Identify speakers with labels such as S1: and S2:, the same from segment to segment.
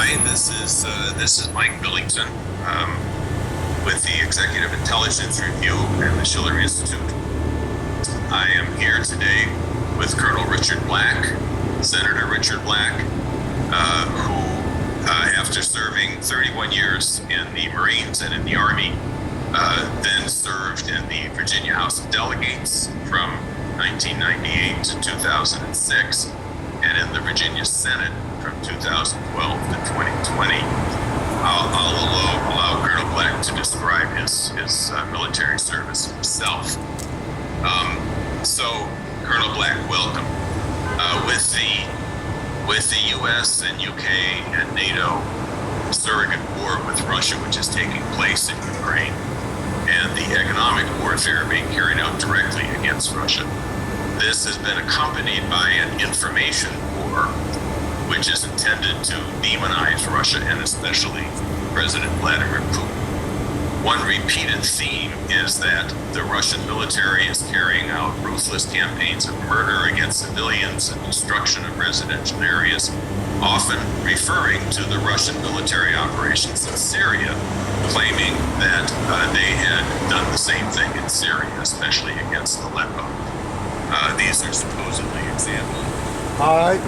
S1: Hi, this is Mike Billington with the Executive Intelligence Review and the Schiller Institute. I am here today with Colonel Richard Black, Senator Richard Black, who, after serving 31 years in the Marines and in the Army, then served in the Virginia House of Delegates from 1998 to 2006, and in the Virginia Senate from 2012 to 2020. I'll allow Colonel Black to describe his military service himself. So, Colonel Black, welcome. With the U.S. and UK and NATO surrogate war with Russia, which is taking place in Ukraine, and the economic warfare being carried out directly against Russia, this has been accompanied by an information war, which is intended to demonize Russia and especially President Vladimir Putin. One repeated theme is that the Russian military is carrying out ruthless campaigns of murder against civilians and destruction of residential areas, often referring to the Russian military operations in Syria, claiming that they had done the same thing in Syria, especially against Aleppo. These are supposedly examples.
S2: All right.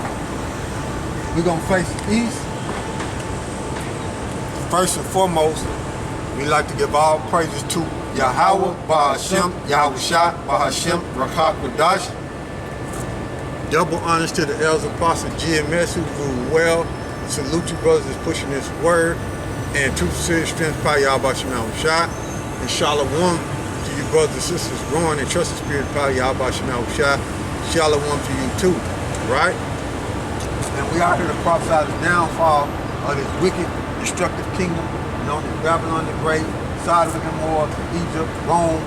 S2: We're going to face east. First and foremost, we like to give all praises to YAHAWAH, SHAM, YAHAWASHI, Rakak. Double honors to the elders apostle GMS who ruled well. Salute you brothers is pushing this word. And to serious strength, YAHAWASHI. And shalom to you brothers and sisters growing in trust and spirit, YAHAWASHI. Shalom to you too, right? And we are here to prophesy the downfall of this wicked, destructive kingdom known as Babylon the Great, Sodom and Gomorrah, Egypt, Rome,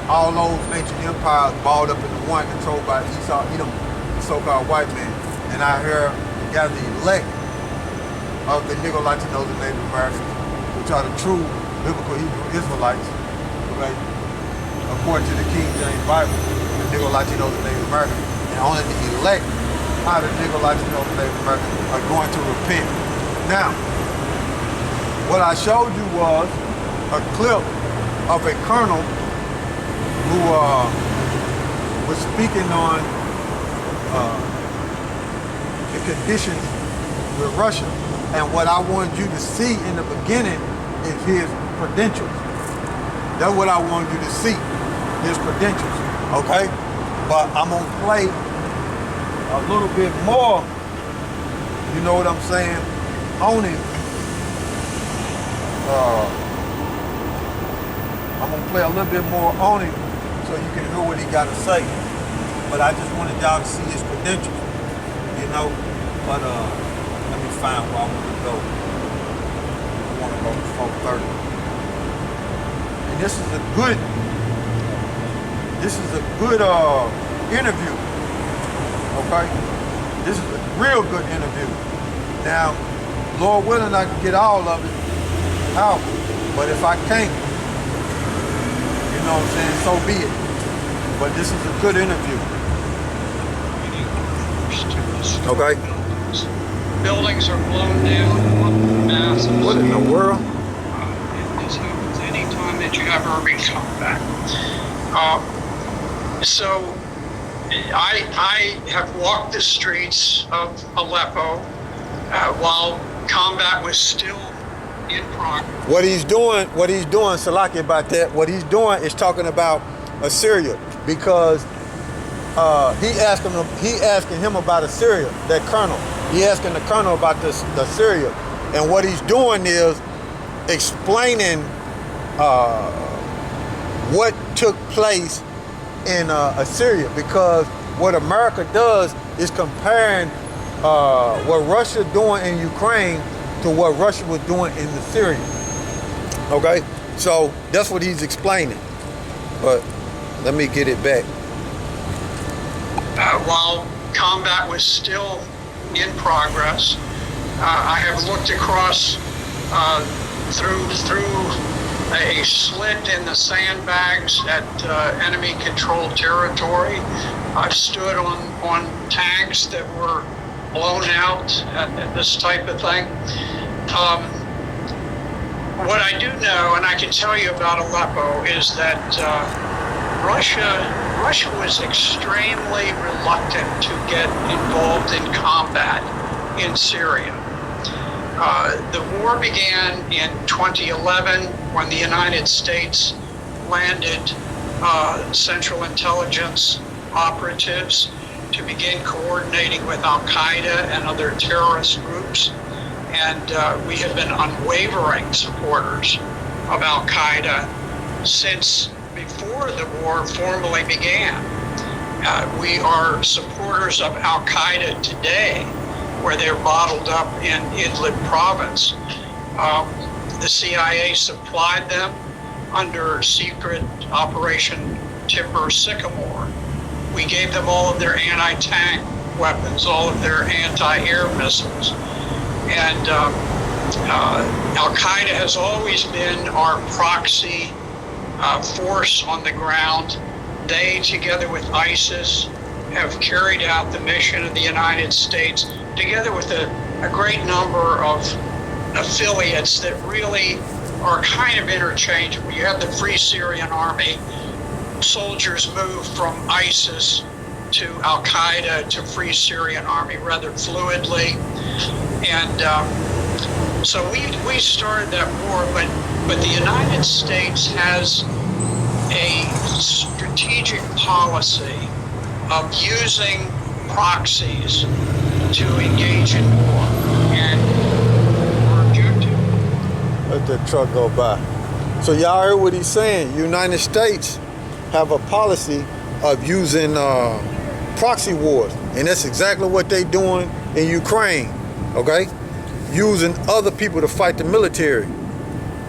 S2: all those ancient empires balled up into one, controlled by Esau, Edom, the so-called white man. And I hear we got the elect of the Negro Latinos and Native Americans, which are the true biblical Hebrew Israelites, okay? According to the King James Bible, the Negro Latinos and Native Americans. And only the elect out of the Negro Latinos and Native Americans are going to repent. Now, what I showed you was a clip of a colonel who was speaking on the conditions with Russia. And what I wanted you to see in the beginning is his credentials. That's what I wanted you to see, his credentials, okay? But I'm gonna play a little bit more, you know what I'm saying, on him. I'm gonna play a little bit more on him so you can hear what he gotta say. But I just wanted y'all to see his credentials, you know. But let me find where I wanna go. I wanna go to 4:30. And this is a good interview, okay? This is a real good interview. Now, Lord willing, I can get all of it out, but if I can't, you know what I'm saying, so be it. But this is a good interview. Okay?
S3: Buildings are blown down, massive.
S2: What in the world?
S3: And this happens anytime that you have urban combat. So I have walked the streets of Aleppo while combat was still in progress.
S2: What he's doing, Salaki, about that, what he's doing is talking about Assyria, because he asking him about Assyria, that colonel. He asking the colonel about the Assyria. And what he's doing is explaining what took place in Assyria, because what America does is comparing what Russia doing in Ukraine to what Russia was doing in Syria. Okay, so that's what he's explaining. But let me get it back.
S3: While combat was still in progress, I have looked across through a slit in the sandbags at enemy-controlled territory. I've stood on tanks that were blown out and this type of thing. What I do know, and I can tell you about Aleppo, is that Russia was extremely reluctant to get involved in combat in Syria. The war began in 2011 when the United States landed Central Intelligence operatives to begin coordinating with Al-Qaeda and other terrorist groups. And we have been unwavering supporters of Al-Qaeda since before the war formally began. We are supporters of Al-Qaeda today, where they're bottled up in Idlib province. The CIA supplied them under secret Operation Timber Sycamore. We gave them all of their anti-tank weapons, all of their anti-air missiles. And Al-Qaeda has always been our proxy force on the ground. They, together with ISIS, have carried out the mission of the United States, together with a great number of affiliates that really are kind of interchangeable. You have the Free Syrian Army. Soldiers move from ISIS to Al-Qaeda to Free Syrian Army rather fluidly. And so we started that war, but the United States has a strategic policy of using proxies to engage in war. And our objective...
S2: Let that truck go by. So y'all heard what he's saying. United States have a policy of using proxy wars. And that's exactly what they're doing in Ukraine, okay? Using other people to fight the military.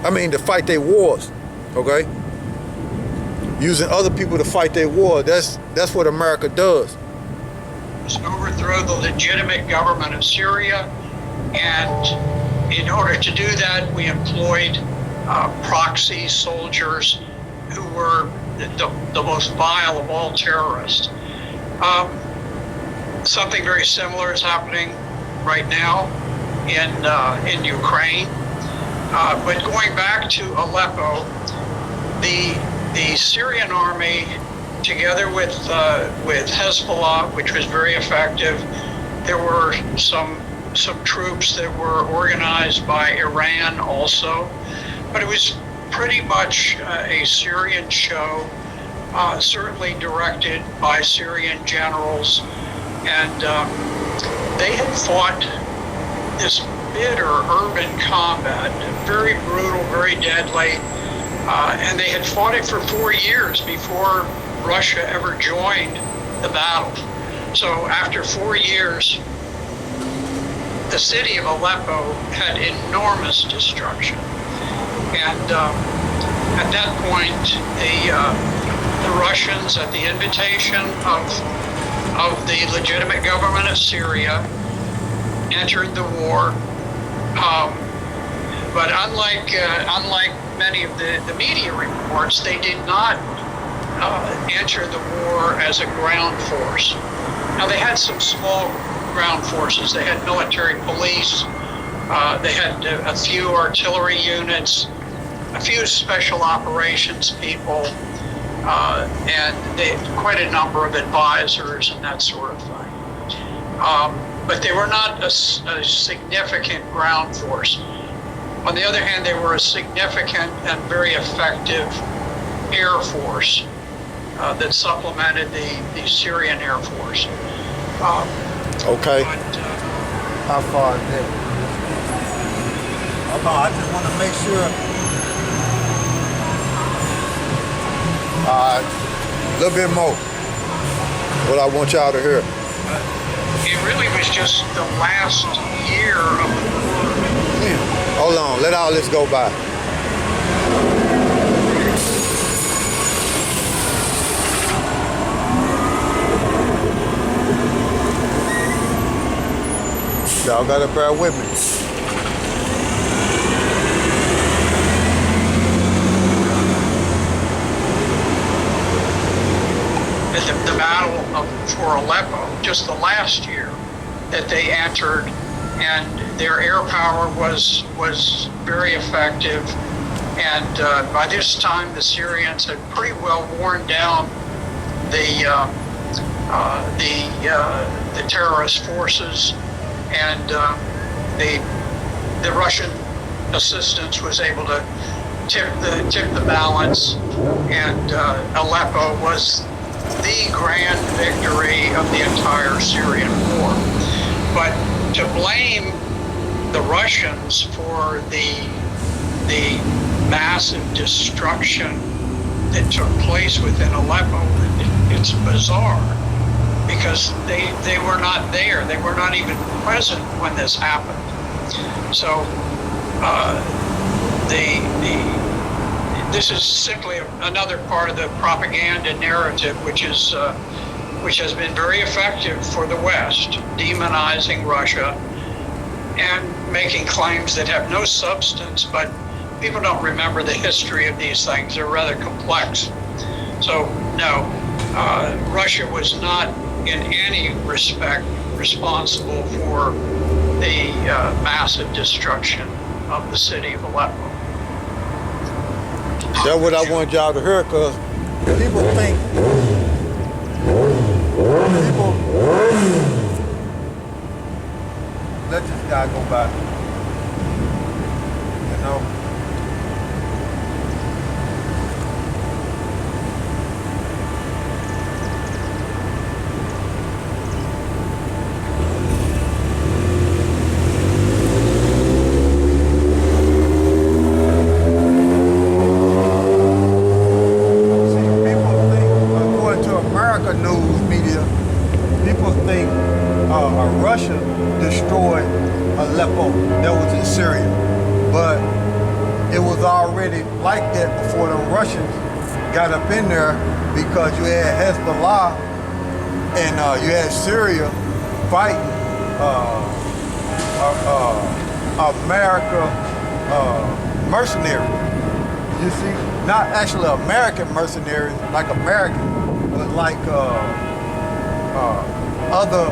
S2: I mean, to fight their wars, okay? Using other people to fight their war. That's what America does.
S3: Overthrow the legitimate government of Syria, and in order to do that, we employed proxy soldiers who were the most vile of all terrorists. Something very similar is happening right now in Ukraine. But going back to Aleppo, the Syrian army, together with Hezbollah, which was very effective, there were some troops that were organized by Iran also, but it was pretty much a Syrian show, certainly directed by Syrian generals, and they had fought this bitter urban combat, very brutal, very deadly, and they had fought it for 4 years before Russia ever joined the battle. So after 4 years, the city of Aleppo had enormous destruction. And at that point, the Russians, at the invitation of the legitimate government of Syria, entered the war. But unlike many of the media reports, they did not enter the war as a ground force. Now, they had some small ground forces. They had military police. They had a few artillery units, a few special operations people, and they had quite a number of advisors and that sort of thing. But they were not a significant ground force. On the other hand, they were a significant and very effective air force that supplemented the Syrian Air Force.
S2: Okay.
S3: But,
S2: how far is that? Hold on, I just want to make sure. All right, a little bit more. What I want y'all to hear.
S3: it really was just the last year of the war.
S2: Hold on, let all this go by. Y'all gotta bear with me.
S3: The battle for Aleppo, just the last year, that they entered, and their air power was very effective. And by this time, the Syrians had pretty well worn down the terrorist forces, and the Russian assistance was able to tip the balance, and Aleppo was the grand victory of the entire Syrian war. But to blame the Russians for the massive destruction that took place within Aleppo, it's bizarre, because they were not there. They were not even present when this happened. So this is simply another part of the propaganda narrative, which has been very effective for the West, demonizing Russia and making claims that have no substance, but people don't remember the history of these things. They're rather complex. So no, Russia was not in any respect responsible for the massive destruction of the city of Aleppo.
S2: That's what I want y'all to hear, because people think, let this guy go by, you know. Russia destroyed Aleppo that was in Syria, but it was already like that before the Russians got up in there, because you had Hezbollah and you had Syria fighting America mercenaries. You see, not actually American mercenaries like American, but like other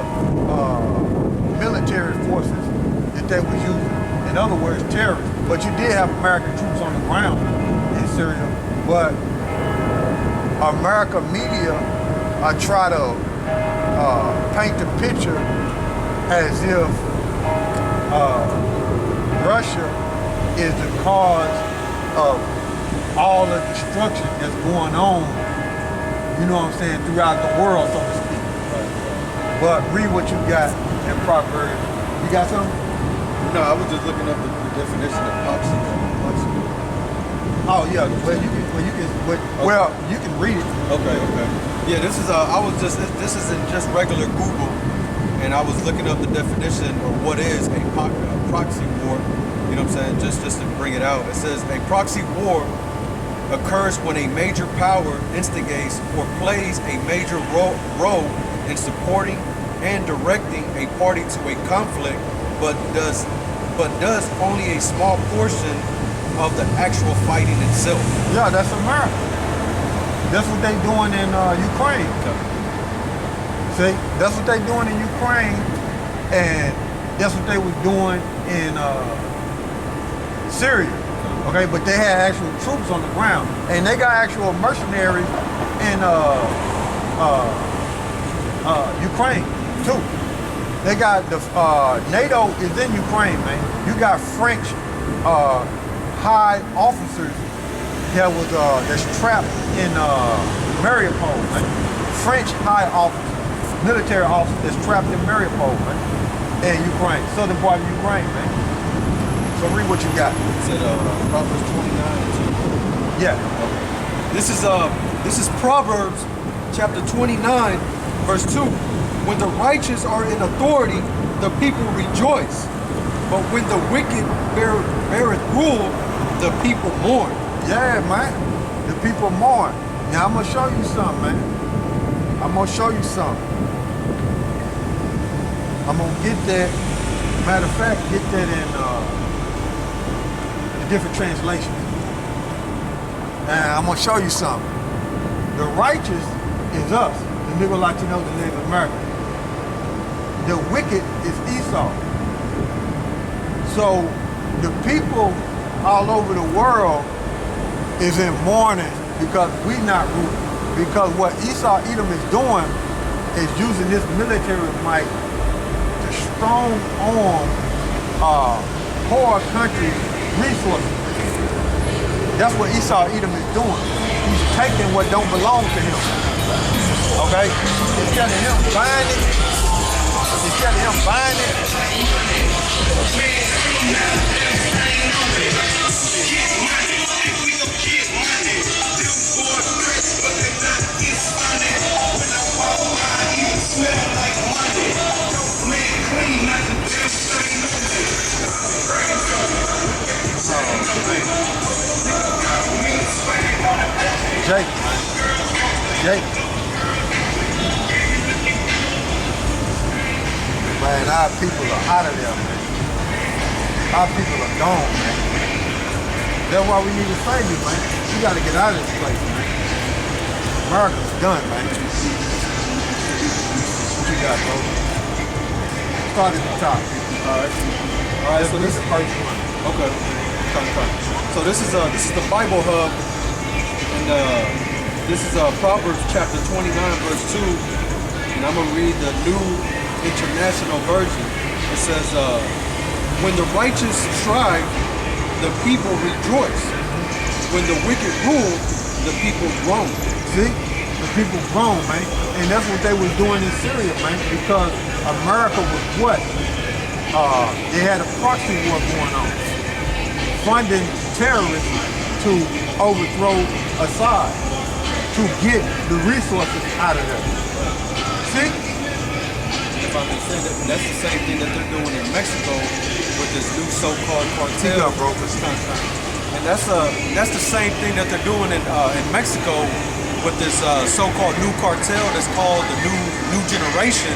S2: military forces that they were using. In other words, terrorists. But you did have American troops on the ground in Syria. But American media try to paint the picture as if Russia is the cause of all the destruction that's going on, you know what I'm saying, throughout the world, so to speak. But read what you got in Proverbs. You got something?
S4: No, I was just looking up the definition of proxy.
S2: Oh yeah, well you can read it.
S4: Okay. Yeah, this is this isn't just regular Google, and I was looking up the definition of what is a proxy war. You know what I'm saying? Just to bring it out, it says a proxy war occurs when a major power instigates or plays a major role in supporting and directing a party to a conflict, but does only a small portion of the actual fighting itself.
S2: Yeah, that's America. That's what they doing in Ukraine.
S4: Okay.
S2: See, that's what they doing in Ukraine, and that's what they was doing in Syria. Okay, but they had actual troops on the ground, and they got actual mercenaries in Ukraine too. They got the NATO is in Ukraine, man. You got French high officers that was that's trapped in Mariupol, man. French high officers, military officers that's trapped in Mariupol, man, in Ukraine, southern part of Ukraine, man. So read what you got.
S4: It said Proverbs 29.
S2: Yeah.
S4: Okay. This is Proverbs chapter 29, verse 2. When the righteous are in authority, the people rejoice. But when the wicked beareth rule, the people mourn.
S2: Yeah, man. The people mourn. Now I'm gonna show you something, man. I'm gonna show you something. I'm gonna get that. Matter of fact, get that in different translations. And I'm gonna show you something. The righteous is us, the nigga Latinos and Native Americans. the wicked is Esau. So the people all over the world is in mourning because we not ruling. Because what Esau Edom is doing is using this military might to strong arm poor countries' resources. That's what Esau Edom is doing. He's taking what don't belong to him. Okay? Instead of him buying it, Jake. Man, our people are out of there, man. Our people are gone, man. That's why we need to save you, man. You gotta get out of this place, man. America's done, man. What you got, bro? Start at the top.
S4: Alright, so this is
S2: the first one.
S4: okay. So this is the Bible Hub, and this is Proverbs chapter 29 verse 2, and I'm gonna read the New International Version. It says, when the righteous strive, the people rejoice. When the wicked rule, the people groan.
S2: See? The people groan, man. And that's what they was doing in Syria, man, because America was what? They had a proxy war going on, funding terrorists to overthrow Assad, to get the resources out of there. See?
S4: If I may say that, that's the same thing that they're doing in Mexico with this new so-called cartel.
S2: Yeah, bro.
S4: And that's the same thing that they're doing in Mexico with this so-called new cartel that's called the New Generation.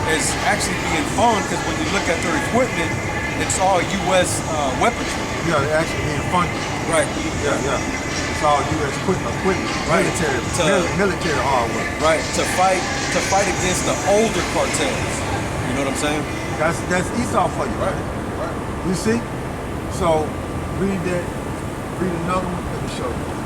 S4: Is actually being funded because when you look at their equipment, it's all U.S. weaponry.
S2: Yeah, they're actually being funded.
S4: Right.
S2: Yeah. It's all U.S. equipment,
S4: right.
S2: military hardware.
S4: Right. To fight against the older cartels. You know what I'm saying?
S2: That's Esau for you.
S4: Right.
S2: You see? So read that. Read another one. Let me show you.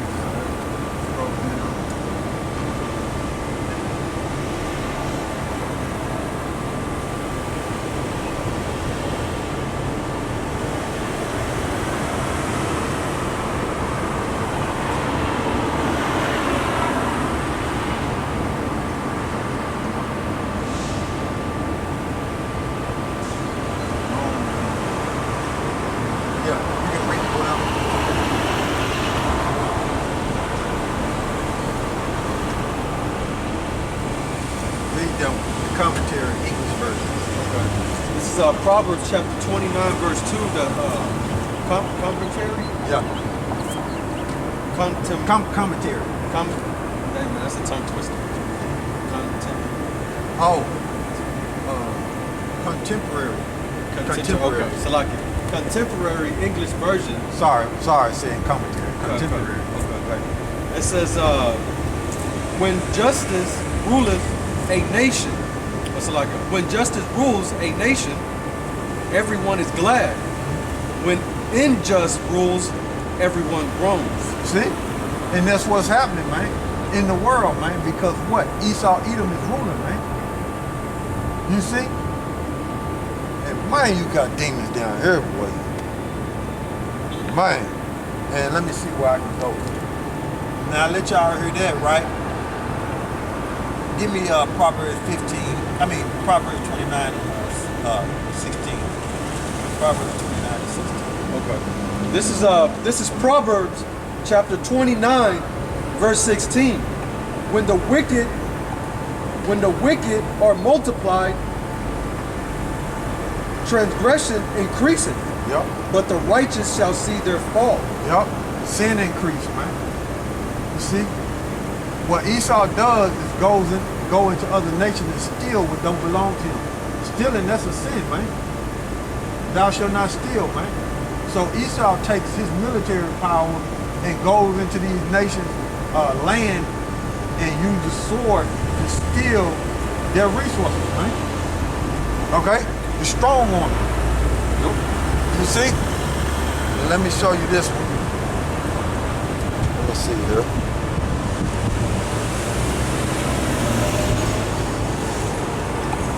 S2: Commentary, English version.
S4: Okay. This is Proverbs chapter 29, verse 2, the commentary?
S2: Yeah. Commentary.
S4: That's a tongue twister.
S2: Contemporary.
S4: Okay. So like contemporary English version.
S2: Sorry, saying commentary. Contemporary.
S4: Okay. It says, when justice ruleth a nation, when justice rules a nation, everyone is glad. When unjust rules, everyone groans.
S2: See? And that's what's happening, man, in the world, man, because what? Esau Edom is ruling, man. You see? And man, you got demons down here, boy. Man. And let me see where I can go. Now, I let y'all hear that, right? Give me Proverbs 29 and 16. Proverbs 29 and 16.
S4: Okay. This is Proverbs chapter 29, verse 16. When the wicked are multiplied, transgression increaseth.
S2: Yep.
S4: But the righteous shall see their fall.
S2: Yep. Sin increase, man. You see? What Esau does is go into other nations and steal what don't belong to him. Stealing, that's a sin, man. Thou shalt not steal, man. So Esau takes his military power and goes into these nations' land and uses sword to steal their resources, man. Okay? You're strong on it. You see? Let me show you this one. Let me see here.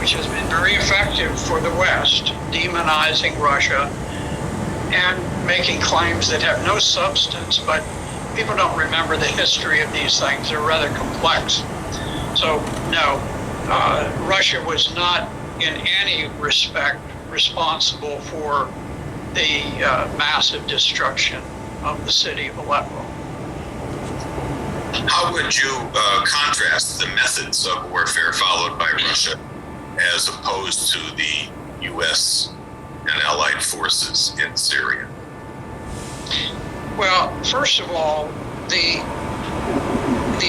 S3: Which has been very effective for the West, demonizing Russia and making claims that have no substance, but people don't remember the history of these things. They're rather complex. So, no, Russia was not in any respect responsible for the massive destruction of the city of Aleppo.
S1: How would you contrast the methods of warfare followed by Russia as opposed to the U.S. and allied forces in Syria?
S3: Well, first of all, the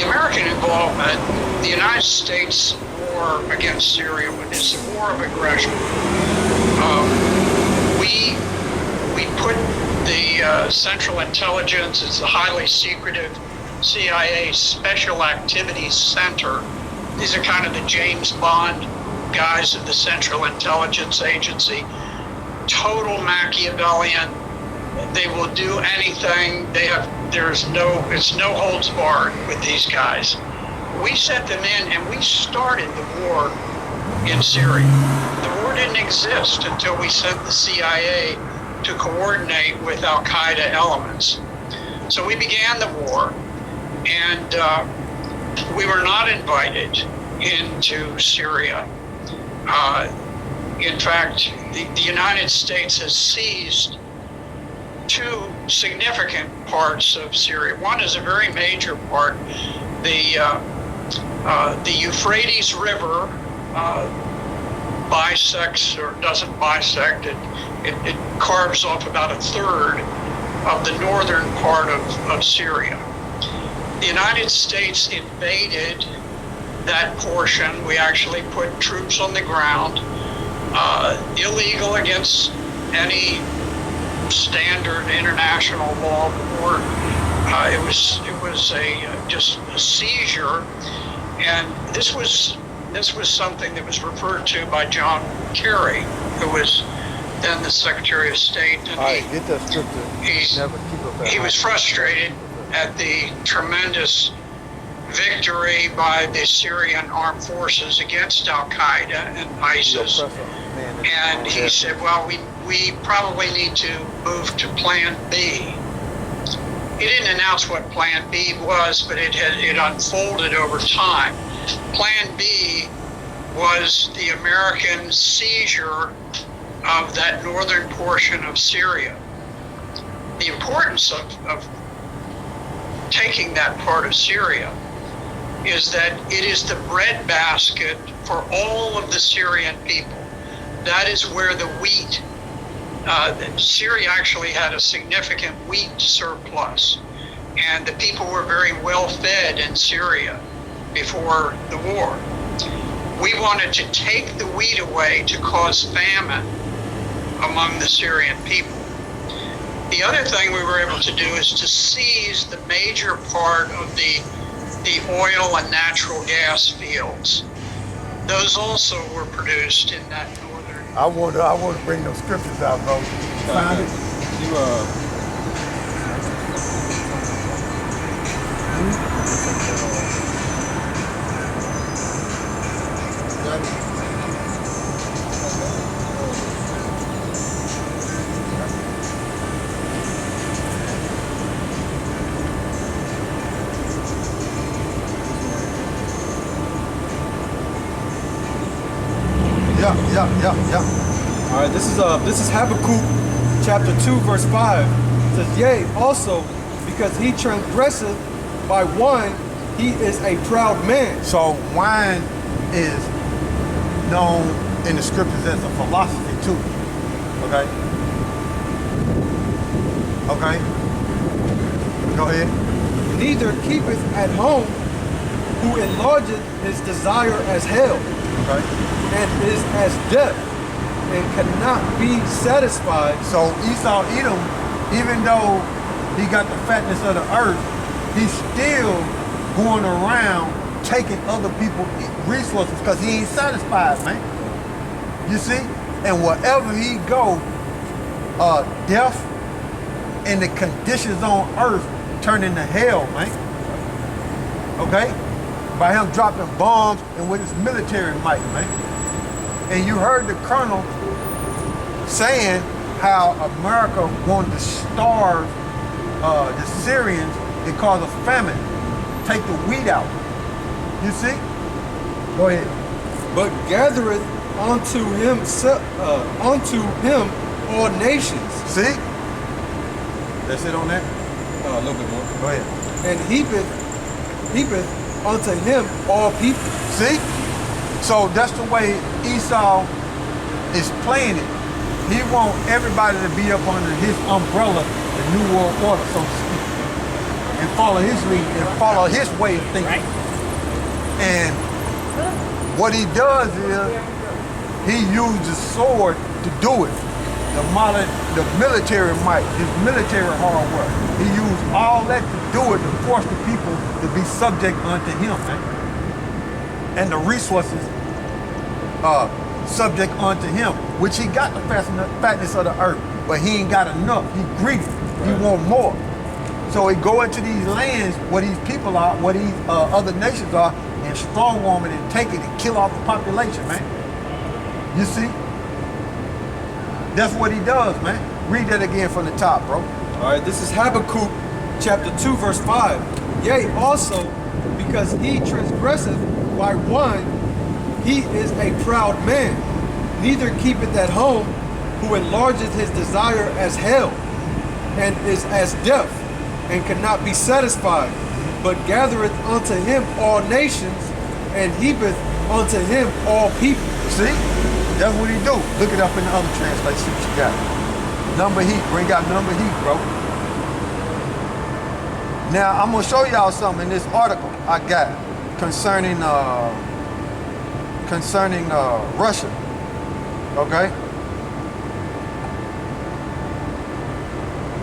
S3: American involvement, the United States war against Syria is a war of aggression. We put the Central Intelligence, it's a highly secretive CIA Special Activities Center. These are kind of the James Bond guys of the Central Intelligence Agency. Total Machiavellian. They will do anything. It's no holds barred with these guys. We sent them in and we started the war in Syria. The war didn't exist until we sent the CIA to coordinate with Al-Qaeda elements. So we began the war, and we were not invited into Syria. In fact, the United States has seized two significant parts of Syria. One is a very major part. The Euphrates River bisects, or doesn't bisect, it carves off about a third of the northern part of Syria. The United States invaded that portion. We actually put troops on the ground, illegal against any standard international law war. It was just a seizure, and this was something that was referred to by John Kerry, who was then the Secretary of State. And
S2: All right, get that scripture.
S3: He was frustrated at the tremendous victory by the Syrian armed forces against Al-Qaeda and ISIS. And he said, well, we probably need to move to Plan B. He didn't announce what Plan B was, but it unfolded over time. Plan B was the American seizure of that northern portion of Syria. The importance of taking that part of Syria is that it is the breadbasket for all of the Syrian people. That is where the wheat, Syria actually had a significant wheat surplus, and the people were very well fed in Syria before the war. We wanted to take the wheat away to cause famine among the Syrian people. The other thing we were able to do is to seize the major part of the oil and natural gas fields. Those also were produced in that northern.
S2: I want to bring those scriptures out, bro. Find it. Yeah.
S4: All right, this is Habakkuk chapter 2 verse 5. It says, yea, also because he transgresseth by wine, he is a proud man.
S2: So wine is known in the scriptures as a philosophy too. Okay. Go ahead.
S4: Neither keepeth at home, who enlargeth his desire as hell.
S2: Okay.
S4: And is as death, and cannot be satisfied.
S2: So Esau Edom, even though he got the fatness of the earth, he's still going around taking other people's resources because he ain't satisfied, man. You see? And wherever he go, death and the conditions on earth turn into hell, man. Okay? By him dropping bombs and with his military might, man. And you heard the colonel saying how America wanted to starve the Syrians because of famine. Take the wheat out. You see? Go ahead.
S4: But gathereth unto him all nations.
S2: See? That's it on that?
S4: A little bit more.
S2: Go ahead.
S4: And heapeth unto him all people.
S2: See? So that's the way Esau is playing it. He wants everybody to be up under his umbrella, the New World Order, so to speak, and follow his lead and follow his way of thinking. And what he does is he used the sword to do it. The military might, his military hard work. He used all that to do it to force the people to be subject unto him, man. And the resources subject unto him, which he got the fatness of the earth, but he ain't got enough. He greedy. He want more. So he go into these lands where these people are, where these other nations are, and strong arm it and take it and kill off the population, man. You see? That's what he does, man. Read that again from the top, bro.
S4: All right, this is Habakkuk chapter 2, verse 5. Yea, also, because he transgresseth by wine, he is a proud man, neither keepeth at home, who enlargeth his desire as hell, and is as deaf, and cannot be satisfied, but gathereth unto him all nations, and heapeth unto him all people.
S2: See? That's what he do. Look it up in the other translation, see what you got. Number heat, bring out number heat, bro. Now, I'm gonna show y'all something in this article I got concerning Russia, okay?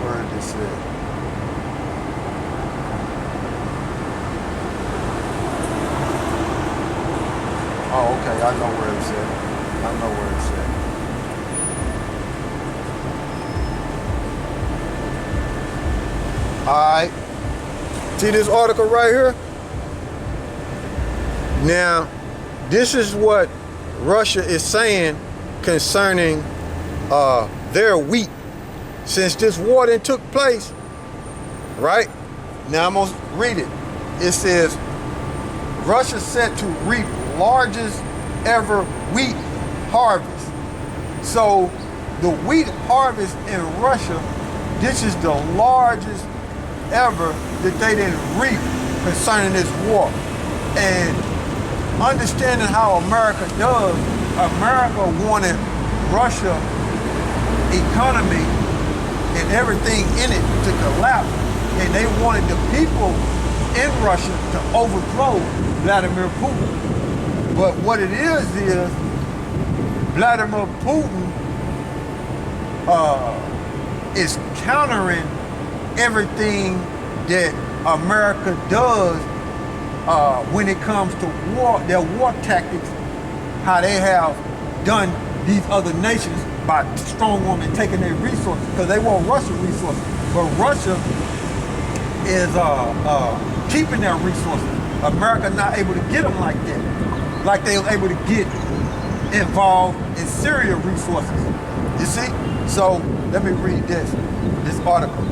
S2: Where is this at? Oh, okay, I know where it's at. I know where it's at. All right. See this article right here? Now, this is what Russia is saying concerning their wheat. Since this war then took place, right? Now I'm gonna read it. It says, Russia set to reap largest ever wheat harvest. So the wheat harvest in Russia, this is the largest ever that they didn't reap concerning this war. And understanding how America does, America wanted Russia economy and everything in it to collapse, and they wanted the people in Russia to overthrow Vladimir Putin. But what it is Vladimir Putin is countering everything that America does when it comes to war, their war tactics, how they have done these other nations by strong women taking their resources, because they want Russian resources. But Russia is keeping their resources. America not able to get them like that, like they were able to get involved in Syria resources. You see? So let me read this article.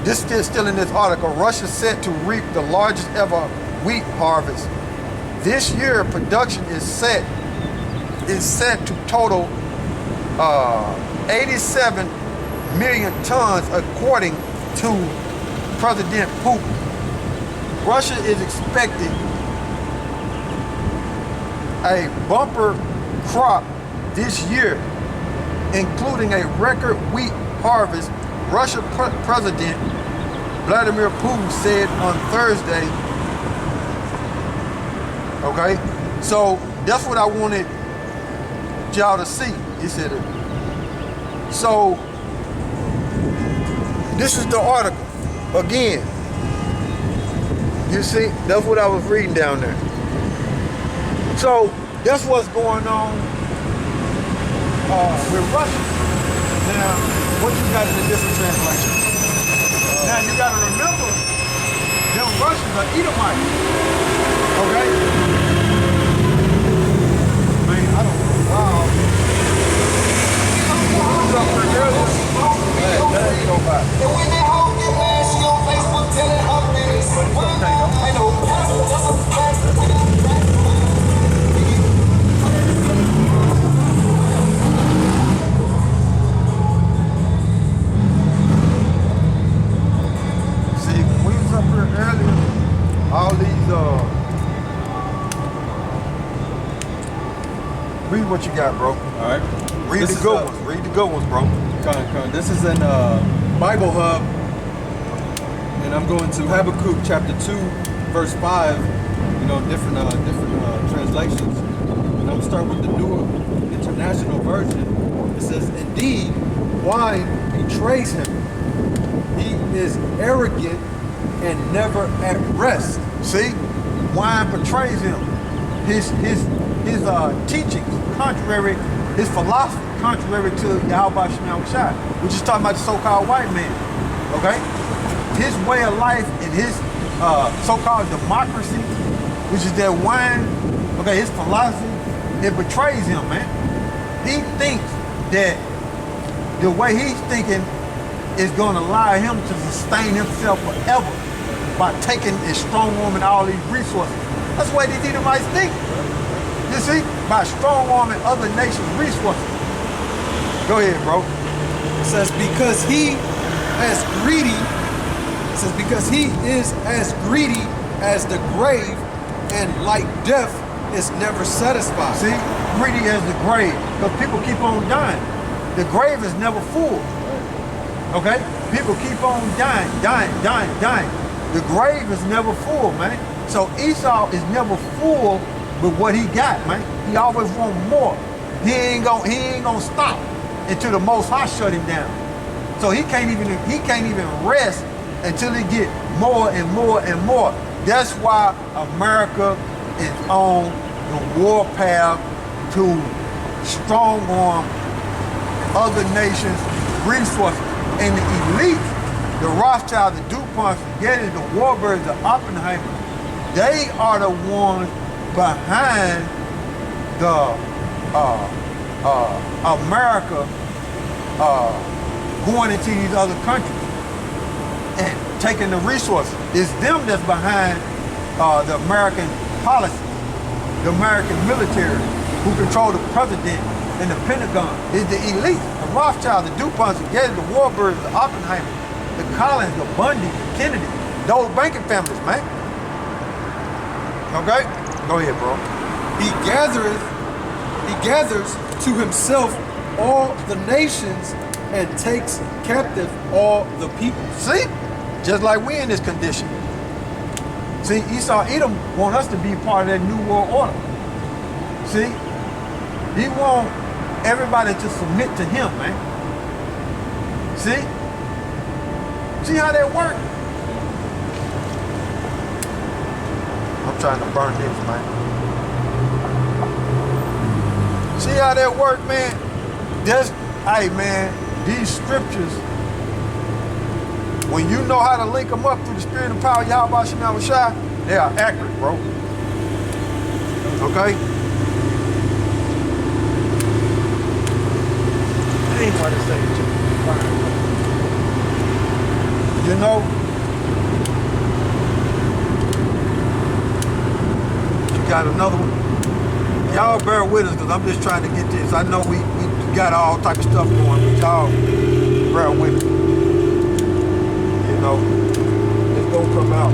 S2: This is still in this article. Russia set to reap the largest ever wheat harvest. This year, production is set to total 87 million tons, according to President Putin. Russia is expecting a bumper crop this year, including a record wheat harvest. Russian President Vladimir Putin said on Thursday. Okay, so that's what I wanted y'all to see. He said it. So this is the article again. You see, that's what I was reading down there. So That's what's going on with Russia. Now, what you got in the different translations? Now you got to remember, them Russians are Edomites. Okay? Man, I don't know. Wow. What's up for girls? Let it go by.
S5: And when they hold your ass, she on Facebook telling her friends. I know.
S2: See, when we was up here earlier, all these, read what you got, bro.
S4: All right.
S2: Read
S4: This
S2: the
S4: is,
S2: good ones. Read the good ones, bro.
S4: This is in Bible Hub, and I'm going to Habakkuk chapter 2, verse 5. You know, different translations. And I'm gonna start with the New International Version. It says, "Indeed, wine betrays him. He is arrogant and never at rest."
S2: See, wine betrays him. His teachings contrary, his philosophy contrary to YAHAWASHI. We're just talking about the so-called white man. Okay, his way of life and his so-called democracy, which is that wine. Okay, his philosophy, it betrays him, man. He thinks that the way he's thinking is going to allow him to sustain himself forever by taking a strong arming all these resources. That's the way these Edomites think. You see, by strong arming other nations' resources. Go ahead, bro.
S4: It says, because he is as greedy as the grave, and like death is never satisfied.
S2: See, greedy as the grave, because people keep on dying. The grave is never full. Okay? People keep on dying. The grave is never full, man. So Esau is never full with what he got, man. He always want more. He ain't gonna stop until the Most High shut him down. So he can't even rest until he get more and more and more. That's why America is on the war path to strong arm other nations' resources. And the elite, the Rothschild, the DuPont, the Getty, the Warburgs, the Oppenheimer, they are the ones behind the America going into these other countries and taking the resources. It's them that's behind the American policy, the American military, who control the president and the Pentagon. It's the elite, the Rothschild, the DuPonts, the Getty, the Warburgs, the Oppenheimer, the Collins, the Bundy, the Kennedy, those banking families, man. Okay? Go ahead, bro.
S4: He gathers to himself all the nations and takes captive all the people.
S2: See? Just like we in this condition. See, Esau Edom want us to be part of that new world order. See? He want everybody to submit to him, man. See? See how that work? I'm trying to burn this, man. See how that work, man? Hey, man, these scriptures, when you know how to link them up through the spirit and power of YAHAWASHI, they are accurate, bro. Okay? That ain't what it say. You know, you got another one. Y'all bear with us, because I'm just trying to get this. I know we got all type of stuff going, but y'all bear with us. You know, it's gonna come out.